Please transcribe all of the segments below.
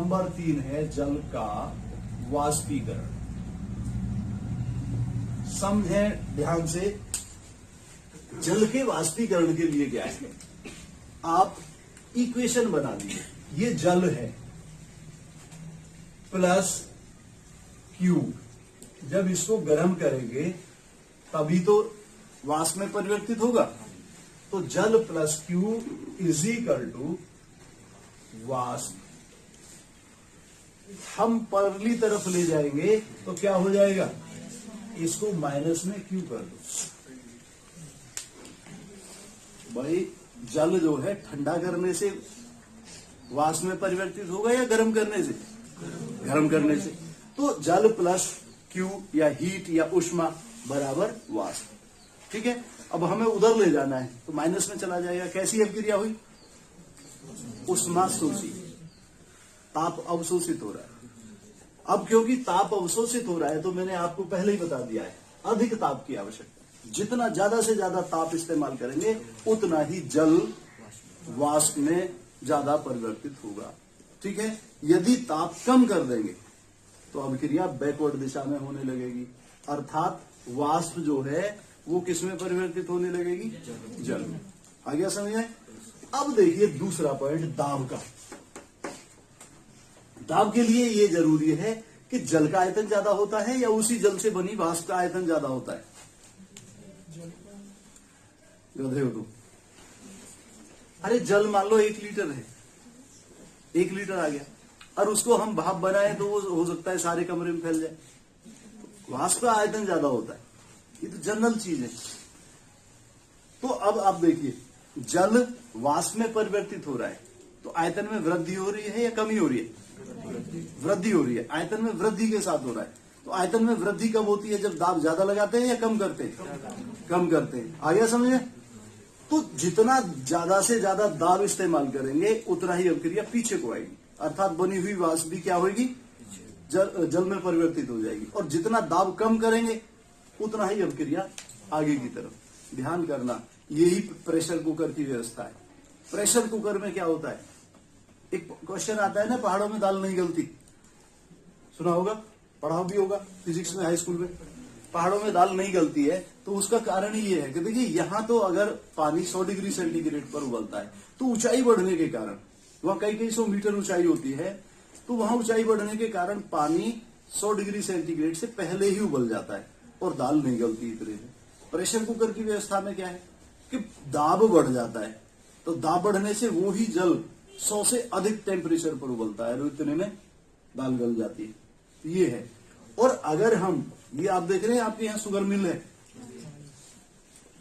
Number 3 है जल का वाष्पीकरण। समझे ध्यान से, जल के वाष्पीकरण के लिए क्या है, आप इक्वेशन बना लीजिए। ये जल है प्लस क्यू, जब इसको गर्म करेंगे तभी तो वाष्प में परिवर्तित होगा। तो जल plus Q is equal to वाष्प। हम परली तरफ ले जाएंगे तो क्या हो जाएगा, इसको माइनस में क्यू कर दो। भाई जल जो है ठंडा करने से वाष्प में परिवर्तित होगा या गर्म करने से? गर्म करने से। तो जल प्लस क्यू या हीट या उष्मा बराबर वाष्प। ठीक है, अब हमें उधर ले जाना है तो माइनस में चला जाएगा। कैसी अभिक्रिया हुई? उष्मा शोषी, ताप अवशोषित हो रहा है। अब क्योंकि ताप अवशोषित हो रहा है तो मैंने आपको पहले ही बता दिया है, अधिक ताप की आवश्यकता। जितना ज्यादा से ज्यादा ताप इस्तेमाल करेंगे उतना ही जल वाष्प में ज्यादा परिवर्तित होगा। ठीक है, यदि ताप कम कर देंगे तो अभिक्रिया बैकवर्ड दिशा में होने लगेगी, अर्थात वाष्प जो है वो किस में परिवर्तित होने लगेगी? जल में। आ गया समझ में? अब देखिए दूसरा पॉइंट, दाब का। दाब के लिए ये जरूरी है कि जल का आयतन ज्यादा होता है या उसी जल से बनी वाष्प का आयतन ज्यादा होता है? गधे हो तुम। अरे जल मान लो 1 लीटर है, 1 लीटर आ गया और उसको हम भाप बनाए तो वो हो सकता है सारे कमरे में फैल जाए। वाष्प का आयतन ज्यादा होता है, ये तो जनरल चीज है। तो अब आप देखिए, जल वाष्प में परिवर्तित हो रहा है तो आयतन में वृद्धि हो रही है या कमी हो रही है? वृद्धि हो रही है। आयतन में वृद्धि के साथ हो रहा है। तो आयतन में वृद्धि कब होती है? जब दाब ज्यादा लगाते हैं या कम करते हैं? कम करते हैं। आ गया समझे? तो जितना ज्यादा से ज्यादा दाब इस्तेमाल करेंगे उतना ही अभिक्रिया पीछे को आएगी, अर्थात बनी हुई वाष्प भी क्या होगी? जल में परिवर्तित हो जाएगी। और जितना दाब कम करेंगे उतना ही अभिक्रिया आगे की तरफ। ध्यान करना, यही प्रेशर कुकर की व्यवस्था है। प्रेशर कुकर में क्या होता है, एक क्वेश्चन आता है ना, पहाड़ों में दाल नहीं गलती, सुना होगा, पढ़ा भी होगा फिजिक्स में, हाई स्कूल में। पहाड़ों में दाल नहीं गलती है तो उसका कारण ही ये है कि देखिए यहां तो अगर पानी 100 डिग्री सेंटीग्रेड पर उबलता है तो ऊंचाई बढ़ने के कारण, वहां कई कई 100 मीटर ऊंचाई होती है, तो वहां ऊंचाई बढ़ने के कारण पानी 100 डिग्री सेंटीग्रेड से पहले ही उबल जाता है और दाल नहीं गलती इतने में। प्रेशर कुकर की व्यवस्था में क्या है कि दाब बढ़ जाता है, तो दाब बढ़ने से वो ही जल 100 से अधिक टेम्परेचर पर उबलता है और इतने में दाल गल जाती है। ये है। और अगर हम, ये आप देख रहे हैं आपके यहाँ शुगर मिल है,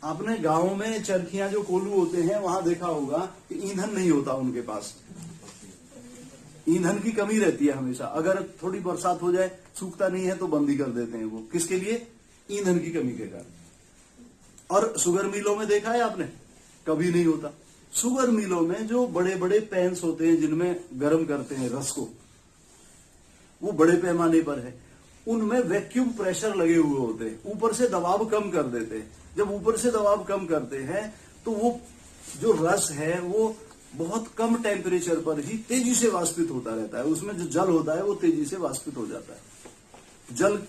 आपने गांव में चरखियां जो कोल्हू होते हैं वहां देखा होगा कि ईंधन नहीं होता उनके पास, ईंधन की कमी रहती है हमेशा। अगर थोड़ी बरसात हो जाए, सूखता नहीं है तो बंद ही कर देते हैं वो, किसके लिए? ईंधन की कमी के कारण। और शुगर मिलों में देखा है आपने, कभी नहीं होता। शुगर मिलों में जो बड़े बड़े पैंस होते हैं जिनमें गर्म करते हैं रस को, वो बड़े पैमाने पर है, उनमें वैक्यूम प्रेशर लगे हुए होते हैं, ऊपर से दबाव कम कर देते हैं। जब ऊपर से दबाव कम करते हैं तो वो जो रस है वो बहुत कम टेम्परेचर पर ही तेजी से वाष्पित होता रहता है। उसमें जो जल होता है वो तेजी से वाष्पित हो जाता है। जल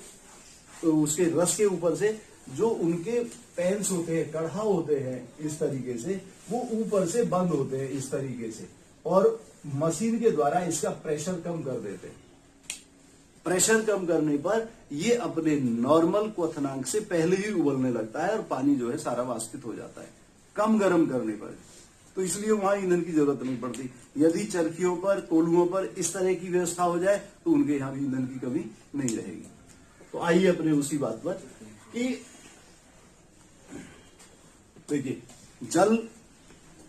उसके रस के ऊपर से जो उनके पैंस होते हैं, कढ़ा होते हैं इस तरीके से, वो ऊपर से बंद होते हैं इस तरीके से, और मशीन के द्वारा इसका प्रेशर कम कर देते हैं। प्रेशर कम करने पर ये अपने नॉर्मल क्वथनांक से पहले ही उबलने लगता है और पानी जो है सारा वाष्पित हो जाता है कम गर्म करने पर। तो इसलिए वहां ईंधन की जरूरत नहीं पड़ती। यदि चरखियों पर, कोल्हुओं पर इस तरह की व्यवस्था हो जाए तो उनके यहाँ भी ईंधन की कमी नहीं रहेगी। तो आइए अपने उसी बात पर कि देखिए, जल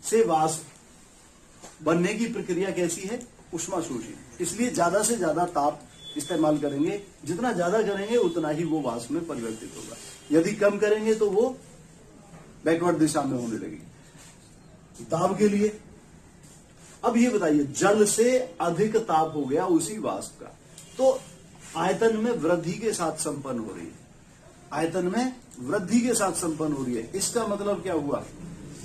से वाष्प बनने की प्रक्रिया कैसी है? उष्मा शोषी। इसलिए ज्यादा से ज्यादा ताप इस्तेमाल करेंगे, जितना ज्यादा करेंगे उतना ही वो वाष्प में परिवर्तित होगा। यदि कम करेंगे तो वो बैकवर्ड दिशा में होने लगेगी। दाब के लिए अब ये बताइए, जल से अधिक ताप हो गया उसी वाष्प का, तो आयतन में वृद्धि के साथ संपन्न हो रही है, आयतन में वृद्धि के साथ संपन्न हो रही है। इसका मतलब क्या हुआ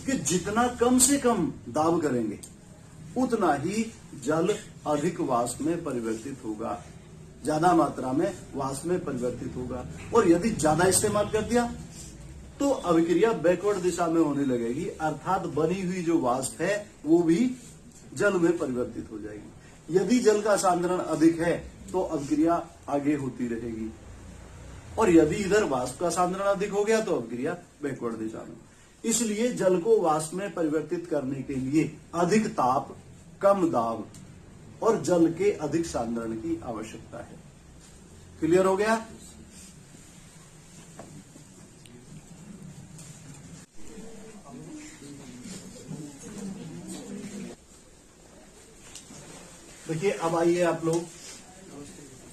कि जितना कम से कम दाब करेंगे उतना ही जल अधिक वाष्प में परिवर्तित होगा, ज्यादा मात्रा में वाष्प में परिवर्तित होगा। और यदि ज्यादा इस्तेमाल कर दिया तो अभिक्रिया बैकवर्ड दिशा में होने लगेगी, अर्थात बनी हुई जो वाष्प है वो भी जल में परिवर्तित हो जाएगी। यदि जल का सांद्रण अधिक है तो अभिक्रिया आगे होती रहेगी, और यदि इधर वाष्प का सांद्रण अधिक हो गया तो अभिक्रिया बैकवर्ड दिशा में। इसलिए जल को वाष्प में परिवर्तित करने के लिए अधिक ताप, कम दाब और जल के अधिक सांद्रण की आवश्यकता है। क्लियर हो गया? देखिए, अब आइए आप लोग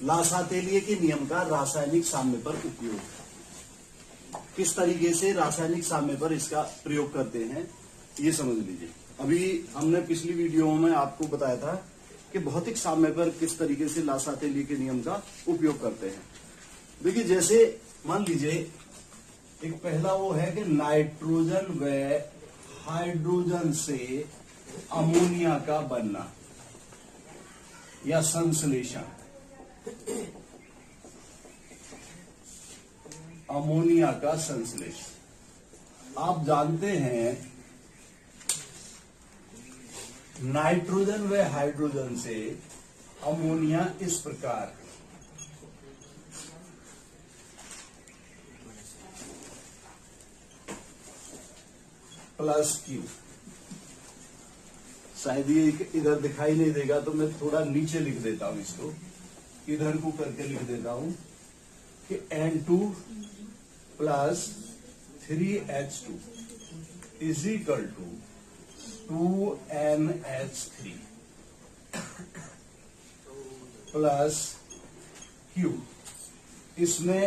लासातेलिए के नियम का रासायनिक साम्य पर उपयोग, किस तरीके से रासायनिक साम्य पर इसका प्रयोग करते हैं ये समझ लीजिए। अभी हमने पिछली वीडियो में आपको बताया था कि भौतिक साम्य पर किस तरीके से लासातेलिए के नियम का उपयोग करते हैं। देखिए, जैसे मान लीजिए एक पहला वो है कि नाइट्रोजन व हाइड्रोजन से अमोनिया का बनना या संश्लेषण, अमोनिया का संश्लेषण। आप जानते हैं नाइट्रोजन व हाइड्रोजन से अमोनिया इस प्रकार +Q, शायद ये इधर दिखाई नहीं देगा तो मैं थोड़ा नीचे लिख देता हूं, इसको इधर को करके लिख देता हूं कि N2 + 3H2 = 2NH3 + Q। इसमें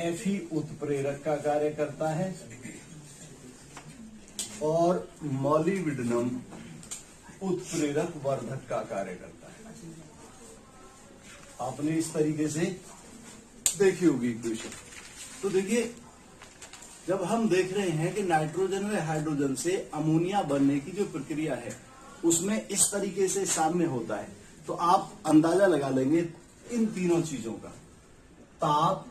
F ही उत्प्रेरक का कार्य करता है और मॉलिब्डेनम उत्प्रेरक वर्धक का कार्य करता है। आपने इस तरीके से देखी होगी इक्वेशन। तो देखिए, जब हम देख रहे हैं कि नाइट्रोजन व हाइड्रोजन से अमोनिया बनने की जो प्रक्रिया है उसमें इस तरीके से साम्य होता है, तो आप अंदाजा लगा लेंगे इन तीनों चीजों का, ताप,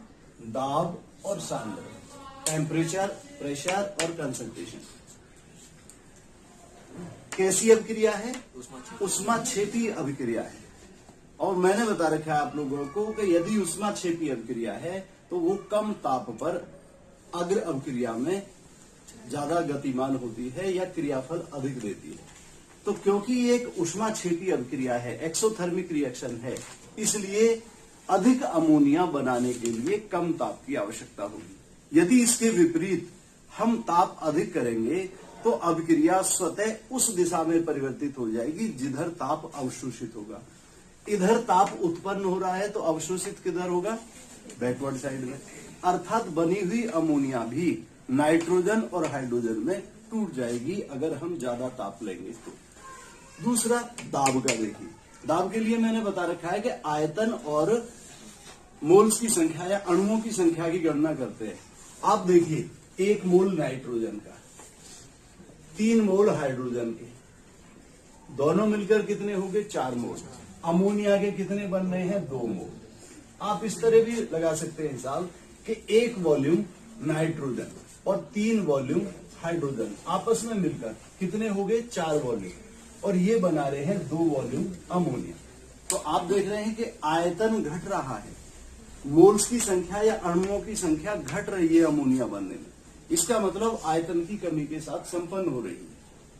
दाब और सांद्रता, टेम्परेचर, प्रेशर और कंसंट्रेशन। कैसी अभिक्रिया है? ऊष्माक्षेपी अभिक्रिया है। और मैंने बता रखा है आप लोगों को कि यदि ऊष्माक्षेपी अभिक्रिया है तो वो कम ताप पर अग्र अभिक्रिया में ज्यादा गतिमान होती है या क्रियाफल अधिक देती है। तो क्योंकि ये एक ऊष्माक्षेपी अभिक्रिया है, एक्सोथर्मिक रिएक्शन है, इसलिए अधिक अमोनिया बनाने के लिए कम ताप की आवश्यकता होगी। यदि इसके विपरीत हम ताप अधिक करेंगे तो अभिक्रिया स्वतः उस दिशा में परिवर्तित हो जाएगी जिधर ताप अवशोषित होगा। इधर ताप उत्पन्न हो रहा है तो अवशोषित किधर होगा? बैकवर्ड साइड में। अर्थात बनी हुई अमोनिया भी नाइट्रोजन और हाइड्रोजन में टूट जाएगी अगर हम ज्यादा ताप लेंगे तो। दूसरा, दाब का देखिए। दाब के लिए मैंने बता रखा है कि आयतन और मोल्स की संख्या या अणुओं की संख्या की गणना करते हैं। आप देखिए, 1 मोल नाइट्रोजन का, 3 मोल हाइड्रोजन के, दोनों मिलकर कितने हो गए? 4 मोल। अमोनिया के कितने बन रहे हैं? 2 मोल। आप इस तरह भी लगा सकते हैं हिसाब कि 1 वॉल्यूम नाइट्रोजन और 3 वॉल्यूम हाइड्रोजन आपस में मिलकर कितने हो गए? 4 वॉल्यूम, और ये बना रहे हैं 2 वॉल्यूम अमोनिया। तो आप देख रहे हैं कि आयतन घट रहा है, मोल्स की संख्या या अणुओं की संख्या घट रही है अमोनिया बनने में। इसका मतलब आयतन की कमी के साथ संपन्न हो रही है,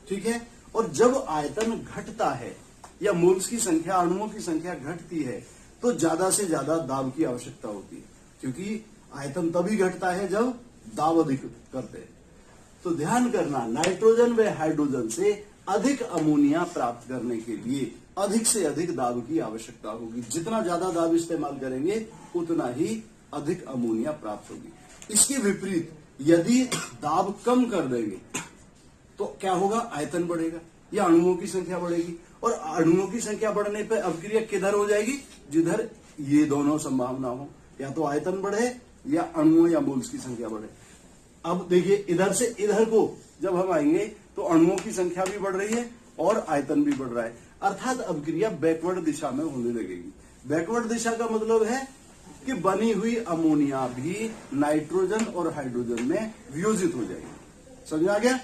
ठीक है। और जब आयतन घटता है या मोल्स की संख्या, अणुओं की संख्या घटती है तो ज्यादा से ज्यादा दाब की आवश्यकता होती है, क्योंकि आयतन तभी घटता है जब दाब अधिक करते हैं। तो ध्यान करना, नाइट्रोजन व हाइड्रोजन से अधिक अमोनिया प्राप्त करने के लिए अधिक से अधिक दाब की आवश्यकता होगी। जितना ज्यादा दाब इस्तेमाल करेंगे उतना ही अधिक अमोनिया प्राप्त होगी। इसके विपरीत यदि दाब कम कर देंगे तो क्या होगा? आयतन बढ़ेगा या अणुओं की संख्या बढ़ेगी, और अणुओं की संख्या बढ़ने पर अभिक्रिया किधर हो जाएगी? जिधर ये दोनों संभावना हो, या तो आयतन बढ़े या अणुओं या मोल्स की संख्या बढ़े। अब देखिए, इधर से इधर को जब हम आएंगे तो अणुओं की संख्या भी बढ़ रही है और आयतन भी बढ़ रहा है, अर्थात अभिक्रिया बैकवर्ड दिशा में होने लगेगी। बैकवर्ड दिशा का मतलब है कि बनी हुई अमोनिया भी नाइट्रोजन और हाइड्रोजन में वियोजित हो जाएगी। समझ आ गया?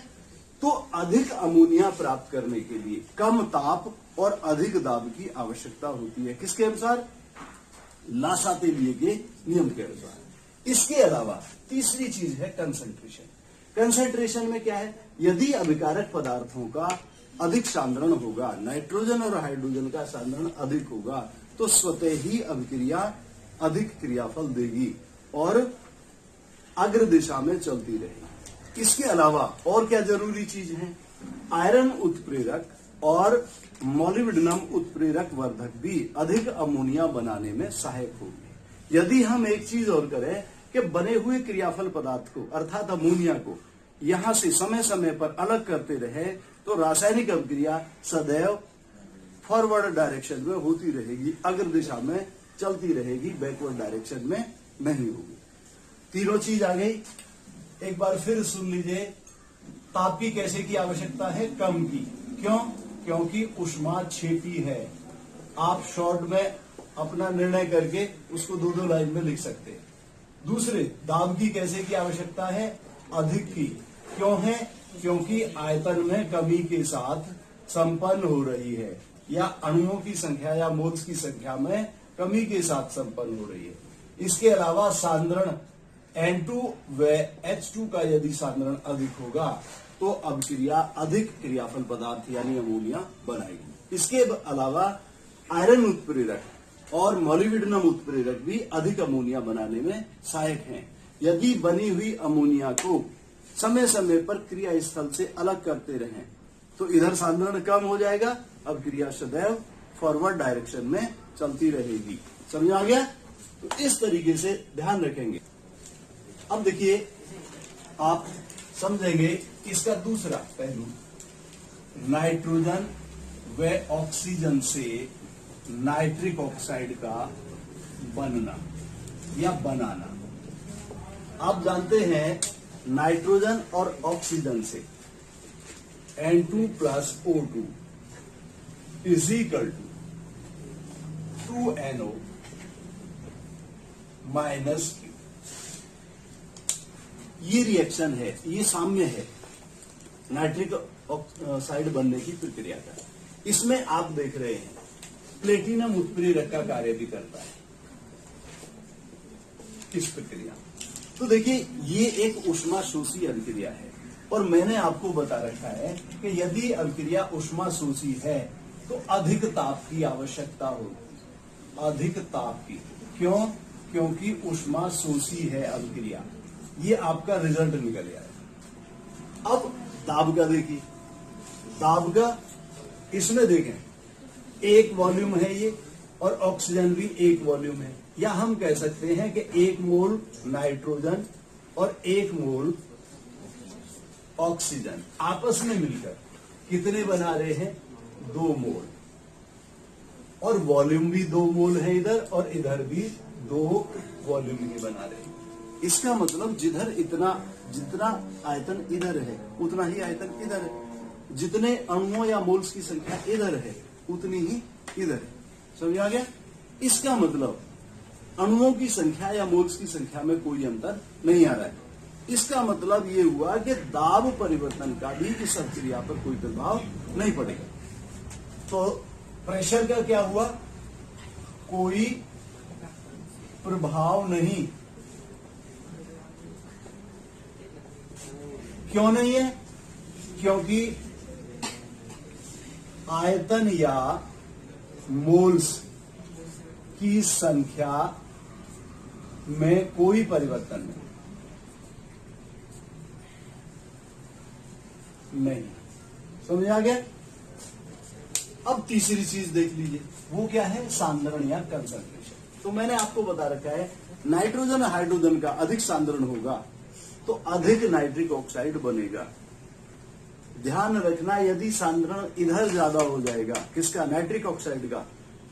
तो अधिक अमोनिया प्राप्त करने के लिए कम ताप और अधिक दाब की आवश्यकता होती है। किसके अनुसार? लासातेलिए के नियम के अनुसार। इसके अलावा तीसरी चीज है कंसंट्रेशन। कंसंट्रेशन में क्या है? यदि अभिकारक पदार्थों का अधिक सांद्रण होगा, नाइट्रोजन और हाइड्रोजन का सांद्रण अधिक होगा, तो स्वतः ही अभिक्रिया अधिक क्रियाफल देगी और अग्र दिशा में चलती रहेगी। इसके अलावा और क्या जरूरी चीज है? आयरन उत्प्रेरक और मोलिब्डेनम उत्प्रेरक वर्धक भी अधिक अमोनिया बनाने में सहायक होंगे। यदि हम एक चीज और करें कि बने हुए क्रियाफल पदार्थ को अर्थात अमोनिया को यहां से समय समय पर अलग करते रहे, तो रासायनिक अभिक्रिया सदैव फॉरवर्ड डायरेक्शन में होती रहेगी, अग्र दिशा में चलती रहेगी, बैकवर्ड डायरेक्शन में नहीं होगी। तीनों चीज आ गई। एक बार फिर सुन लीजिए। ताप की कैसे की आवश्यकता है? कम की। क्यों? क्योंकि ऊष्मा क्षेपी है। आप शॉर्ट में अपना निर्णय करके उसको दो दो लाइन में लिख सकते हैं। दूसरे, दाब की कैसे की आवश्यकता है? अधिक की। क्यों है? क्योंकि आयतन में कमी के साथ संपन्न हो रही है, या अणुओं की संख्या या मोल्स की संख्या में कमी के साथ संपन्न हो रही है। इसके अलावा सांद्रण N2 व H2 का यदि सांद्रण अधिक होगा तो अभिक्रिया अधिक क्रियाफल पदार्थ यानी अमोनिया बनाएगी। इसके अलावा आयरन उत्प्रेरक और मोलिब्डेनम उत्प्रेरक भी अधिक अमोनिया बनाने में सहायक हैं। यदि बनी हुई अमोनिया को समय समय पर क्रिया स्थल से अलग करते रहें तो इधर सांद्रण कम हो जाएगा, अभिक्रिया सदैव फॉरवर्ड डायरेक्शन में चलती रहेगी। समझ आ गया? तो इस तरीके से ध्यान रखेंगे। अब देखिए, आप समझेंगे इसका दूसरा पहलू, नाइट्रोजन व ऑक्सीजन से नाइट्रिक ऑक्साइड का बनना या बनाना। आप जानते हैं नाइट्रोजन और ऑक्सीजन से N2 plus O2 is equal to 2NO minus Q। ये रिएक्शन है, ये साम्य है नाइट्रिक ऑक्साइड बनने की प्रक्रिया का। इसमें आप देख रहे हैं प्लेटिनम उत्प्रेरक का कार्य भी करता है इस प्रक्रिया। तो देखिए, ये एक ऊष्मा शोषी अभिक्रिया है और मैंने आपको बता रखा है कि यदि अभिक्रिया ऊष्मा शोषी है तो अधिक ताप की आवश्यकता होगी, अधिक ताप की। क्यों? क्योंकि ऊष्मा शोषी है अभिक्रिया। ये आपका रिजल्ट निकल आया। अब दाब का देखिए, दाब का इसमें देखें, एक वॉल्यूम है ये और ऑक्सीजन भी एक वॉल्यूम है, या हम कह सकते हैं कि 1 मोल नाइट्रोजन और 1 मोल ऑक्सीजन आपस में मिलकर कितने बना रहे हैं? 2 मोल। और वॉल्यूम भी 2 मोल है इधर, और इधर भी 2 वॉल्यूम ही बना रहे हैं। इसका मतलब जितना आयतन इधर है उतना ही आयतन इधर है, जितने अणुओं या मोल्स की संख्या इधर है उतनी ही इधर है। समझ आ गया? इसका मतलब अणुओं की संख्या या मोल्स की संख्या में कोई अंतर नहीं आ रहा है। इसका मतलब ये हुआ कि दाब परिवर्तन का भी इस अभिक्रिया पर कोई प्रभाव नहीं पड़ेगा। तो प्रेशर का क्या हुआ? कोई प्रभाव नहीं। क्यों नहीं है? क्योंकि आयतन या मोल्स की संख्या में कोई परिवर्तन नहीं। समझ आ गया? अब तीसरी चीज देख लीजिए, वो क्या है? सांद्रण या कंसंट्रेशन। तो मैंने आपको बता रखा है नाइट्रोजन और हाइड्रोजन का अधिक सांद्रण होगा तो अधिक नाइट्रिक ऑक्साइड बनेगा। ध्यान रखना, यदि सांद्रण इधर ज्यादा हो जाएगा, किसका? नाइट्रिक ऑक्साइड का,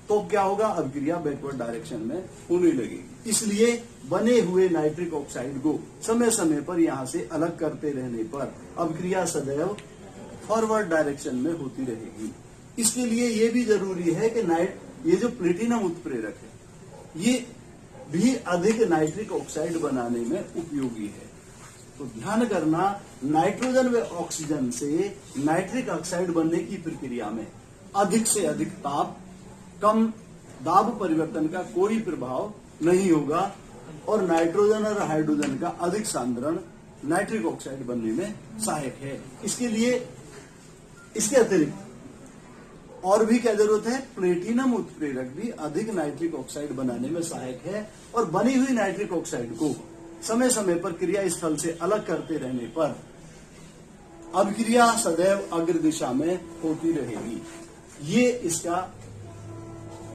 तो क्या होगा? अभिक्रिया बैकवर्ड डायरेक्शन में होने लगेगी। इसलिए बने हुए नाइट्रिक ऑक्साइड को समय समय पर यहां से अलग करते रहने पर अभिक्रिया सदैव फॉरवर्ड डायरेक्शन में होती रहेगी। इसके लिए ये भी जरूरी है कि ये जो प्लेटिनम उत्प्रेरक है ये भी अधिक नाइट्रिक ऑक्साइड बनाने में उपयोगी है। तो ध्यान करना, नाइट्रोजन व ऑक्सीजन से नाइट्रिक ऑक्साइड बनने की प्रक्रिया में अधिक से अधिक ताप, कम दाब परिवर्तन का कोई प्रभाव नहीं होगा और नाइट्रोजन और हाइड्रोजन का अधिक सांद्रण नाइट्रिक ऑक्साइड बनने में सहायक है। इसके लिए इसके अतिरिक्त और भी क्या जरूरत है, प्लेटिनम उत्प्रेरक भी अधिक नाइट्रिक ऑक्साइड बनाने में सहायक है और बनी हुई नाइट्रिक ऑक्साइड को समय समय पर क्रिया स्थल से अलग करते रहने पर अभिक्रिया सदैव अग्र दिशा में होती रहेगी। ये इसका